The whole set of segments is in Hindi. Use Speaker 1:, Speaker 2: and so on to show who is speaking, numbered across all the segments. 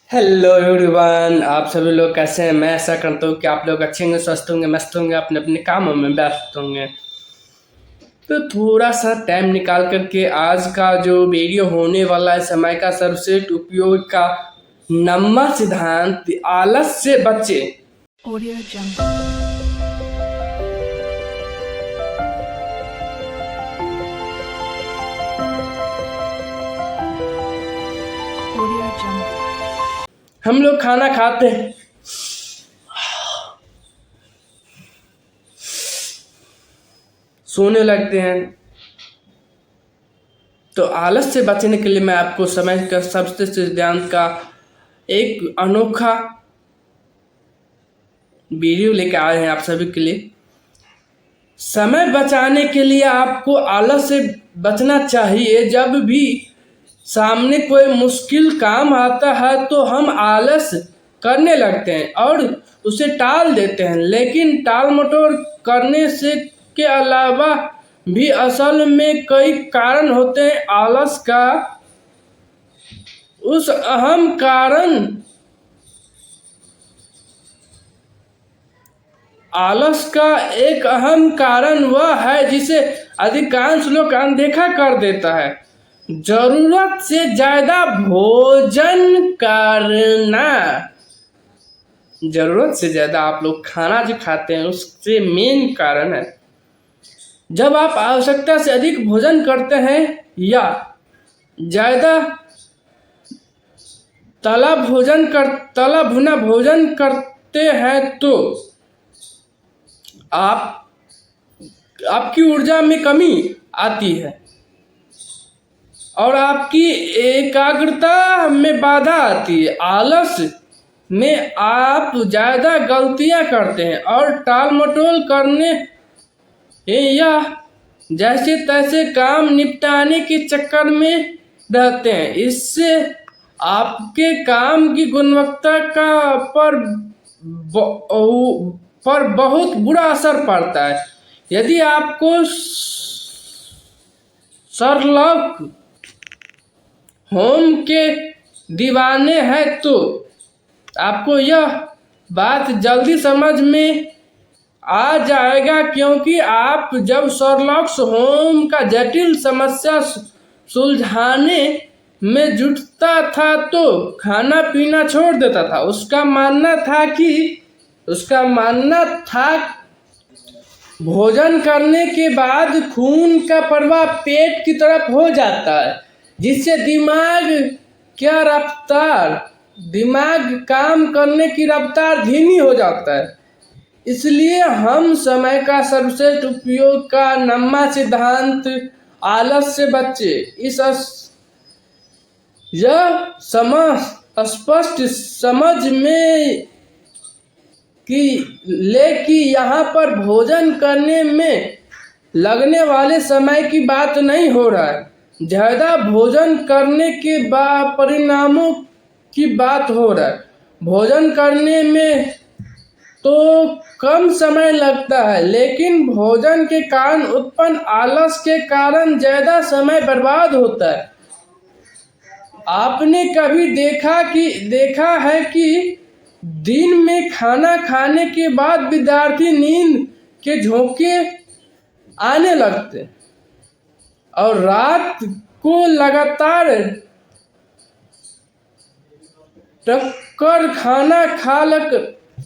Speaker 1: हेलो एवरीवन, आप सभी लोग कैसे हैं। मैं ऐसा करता हूँ कि आप लोग अच्छे होंगे, स्वस्थ होंगे, मस्त होंगे, अपने अपने कामों में व्यस्त होंगे। तो थोड़ा सा टाइम निकाल करके आज का जो वीडियो होने वाला है, समय का सर्वश्रेष्ठ उपयोग का नंबर सिद्धांत, आलस से बचे।
Speaker 2: Audio Jungle. Audio Jungle.
Speaker 1: हम लोग खाना खाते हैं, सोने लगते हैं। तो आलस से बचने के लिए मैं आपको समय का सबसे सिद्धांत का एक अनोखा वीडियो लेके आए हैं आप सभी के लिए। समय बचाने के लिए आपको आलस से बचना चाहिए। जब भी सामने कोई मुश्किल काम आता है तो हम आलस करने लगते हैं और उसे टाल देते हैं, लेकिन टाल मटोल करने से के अलावा भी असल में कई कारण होते हैं आलस का। उस अहम कारण आलस का एक अहम कारण वह है जिसे अधिकांश लोग अनदेखा कर देता है। जरूरत से ज्यादा भोजन करना। जरूरत से ज्यादा आप लोग खाना जो खाते हैं उससे मेन कारण है। जब आप आवश्यकता से अधिक भोजन करते हैं या ज्यादा तला भुना भोजन करते हैं तो आपकी ऊर्जा में कमी आती है और आपकी एकाग्रता में बाधा आती है। आलस में आप ज़्यादा गलतियां करते हैं और टाल मटोल करने या जैसे तैसे काम निपटाने के चक्कर में रहते हैं। इससे आपके काम की गुणवत्ता पर बहुत बुरा असर पड़ता है। यदि आपको शर्लॉक होम के दीवाने हैं तो आपको यह बात जल्दी समझ में आ जाएगा, क्योंकि आप जब शर्लॉक होम का जटिल समस्या सुलझाने में जुटता था तो खाना पीना छोड़ देता था। उसका मानना था भोजन करने के बाद खून का प्रवाह पेट की तरफ हो जाता है, जिससे दिमाग काम करने की रफ्तार धीमी हो जाता है। इसलिए हम समय का सर्वश्रेष्ठ उपयोग का नम्मा सिद्धांत आलस से बचे। यह स्पष्ट समझ में कि यहाँ पर भोजन करने में लगने वाले समय की बात नहीं हो रहा है, ज्यादा भोजन करने के परिणामों की बात हो रहा है। भोजन करने में तो कम समय लगता है, लेकिन भोजन के कारण उत्पन्न आलस के कारण ज्यादा समय बर्बाद होता है। आपने कभी देखा है कि दिन में खाना खाने के बाद विद्यार्थी नींद के झोंके आने लगते और रात को लगातार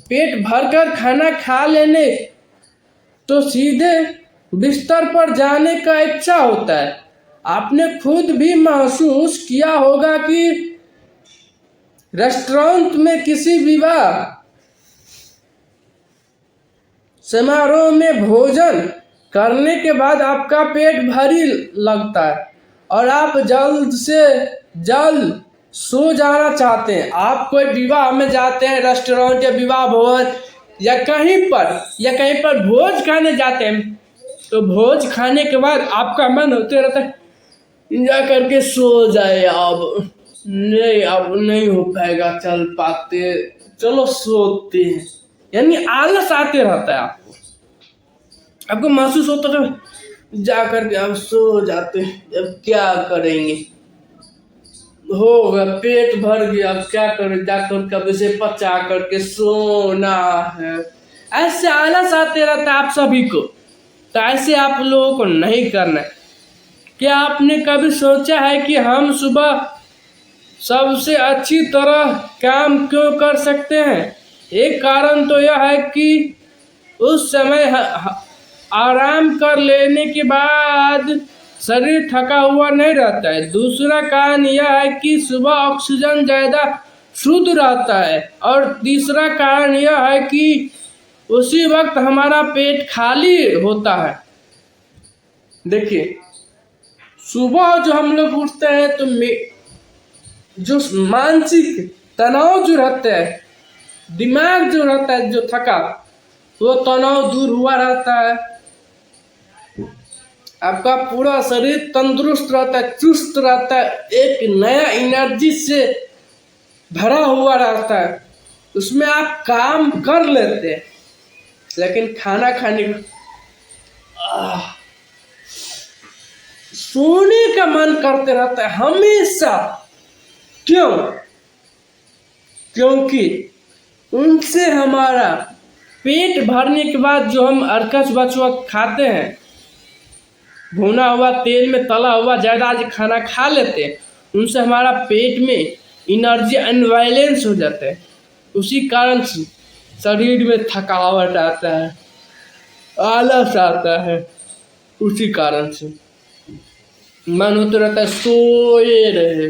Speaker 1: पेट भरकर खाना खा लेने तो सीधे बिस्तर पर जाने का इच्छा होता है। आपने खुद भी महसूस किया होगा कि रेस्टोरेंट में किसी विवाह समारोह में भोजन करने के बाद आपका पेट भारी लगता है और आप जल्द से जल्द सो जाना चाहते हैं। आप कोई विवाह में जाते हैं, रेस्टोरेंट या विवाह भवन या कहीं पर भोज खाने जाते हैं, तो भोज खाने के बाद आपका मन होते रहता है जा करके सो जाए। अब नहीं हो पाएगा, चल पाते, चलो सोते हैं। यानी आलस आते रहता है आपको महसूस होता है जा करके आप सो जाते हैं, अब क्या करेंगे। हो गया, पेट भर गया, अब क्या करें, जाकर कब इसे पचा करके सोना है। ऐसे आलस आते रहता है आप सभी को, तो ऐसे आप लोगों को नहीं करना है। क्या आपने कभी सोचा है कि हम सुबह सबसे अच्छी तरह काम क्यों कर सकते हैं? एक कारण तो यह है कि उस समय आराम कर लेने के बाद शरीर थका हुआ नहीं रहता है। दूसरा कारण यह है कि सुबह ऑक्सीजन ज़्यादा शुद्ध रहता है। और तीसरा कारण यह है कि उसी वक्त हमारा पेट खाली होता है। देखिए, सुबह जो हम लोग उठते हैं तो जो मानसिक तनाव जो रहता है, दिमाग जो रहता है जो थका, वो तनाव दूर हुआ रहता है। आपका पूरा शरीर तंदुरुस्त रहता है, चुस्त रहता है, एक नया एनर्जी से भरा हुआ रहता है, उसमें आप काम कर लेते हैं। लेकिन खाना खाने के सोने का मन करते रहता है हमेशा। क्यों? क्योंकि उनसे हमारा पेट भरने के बाद जो हम अर्कस बचवा खाते हैं, भुना हुआ तेल में तला हुआ ज़्यादा आज खाना खा लेते हैं, उनसे हमारा पेट में एनर्जी अनबैलेंस हो जाता है। उसी कारण से शरीर में थकावट आता है, आलस आता है। उसी कारण से मन होता रहता है सोए रहे।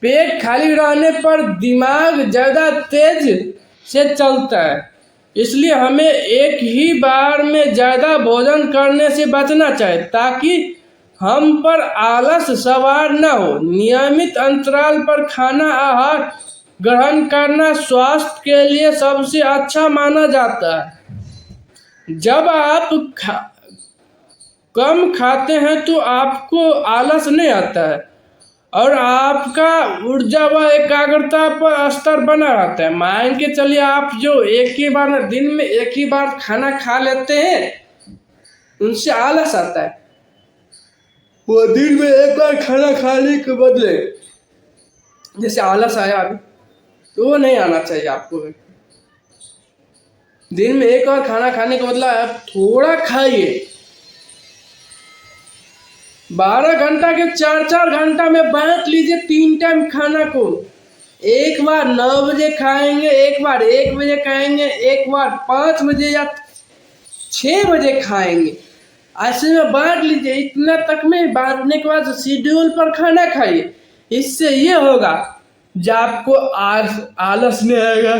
Speaker 1: पेट खाली रहने पर दिमाग ज़्यादा तेज से चलता है, इसलिए हमें एक ही बार में ज़्यादा भोजन करने से बचना चाहिए ताकि हम पर आलस सवार न हो। नियमित अंतराल पर खाना आहार ग्रहण करना स्वास्थ्य के लिए सबसे अच्छा माना जाता है। जब आप कम खाते हैं तो आपको आलस नहीं आता है और आपका ऊर्जा व एकाग्रता पर स्तर बना रहता है। मान के चलिए आप जो एक ही बार दिन में एक ही बार खाना खा लेते हैं, उनसे आलस आता है। वो दिन में एक बार खाना खाने के बदले जैसे आलस आया अभी, तो वो नहीं आना चाहिए आपको। दिन में एक बार खाना खाने के बदला आप थोड़ा खाइए। 12 घंटा के 4-4 घंटा में बांट लीजिए 3 टाइम खाना को। एक बार 9 बजे खाएंगे, एक बार 1 बजे खाएंगे, एक बार 5 बजे या 6 बजे खाएंगे। ऐसे में बांट लीजिए। इतना तक में बांटने के बाद शेड्यूल पर खाना खाइए। इससे ये होगा जब आपको आलस नहीं आएगा,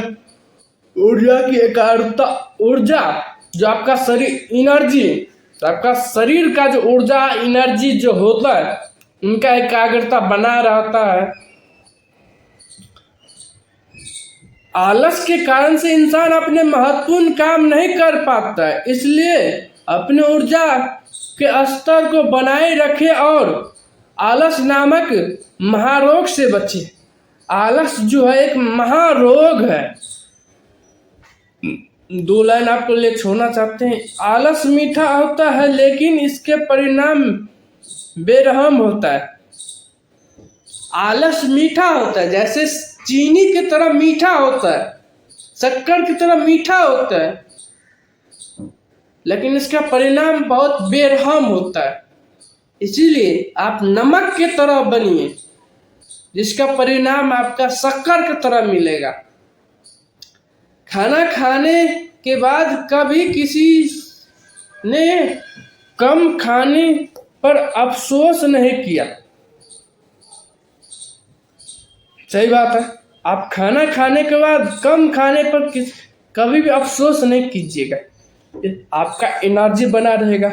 Speaker 1: ऊर्जा की एकाग्रता, ऊर्जा जो आपका शरीर एनर्जी, आपका शरीर का जो ऊर्जा एनर्जी जो होता है, उनका एकाग्रता बना रहता है। आलस के कारण से इंसान अपने महत्वपूर्ण काम नहीं कर पाता है, इसलिए अपने ऊर्जा के स्तर को बनाए रखे और आलस नामक महारोग से बचे। आलस जो है एक महारोग है। 2 लाइन आपको ले छोड़ना चाहते हैं। आलस मीठा होता है लेकिन इसके परिणाम बेरहम होता है। आलस मीठा होता है, जैसे चीनी की तरह मीठा होता है, शक्कर की तरह मीठा होता है, लेकिन इसका परिणाम बहुत बेरहम होता है। इसीलिए आप नमक की तरह बनिए, जिसका परिणाम आपका शक्कर की तरह मिलेगा। खाना खाने के बाद कभी किसी ने कम खाने पर अफसोस नहीं किया। सही बात है। आप खाना खाने के बाद कम खाने पर कभी भी अफसोस नहीं कीजिएगा। आपका एनर्जी बना रहेगा,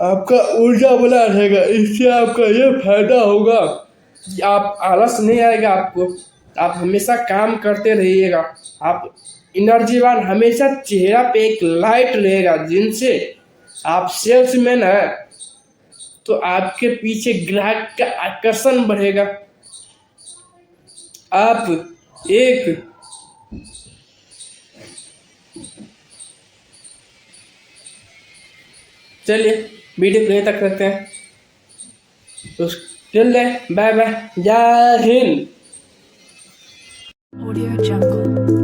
Speaker 1: आपका ऊर्जा बना रहेगा। इससे आपका ये फायदा होगा कि आप आलस नहीं आएगा आपको। आप हमेशा काम करते रहिएगा। आप एनर्जीवान, हमेशा चेहरा पे एक लाइट रहेगा, जिनसे आप सेल्समैन है तो आपके पीछे ग्राहक का आकर्षण बढ़ेगा। आप एक चलिए वीडियो को यहीं तक रखते हैं। उसके लिए बाय बाय, जय हिंद।
Speaker 2: Audio Jungle.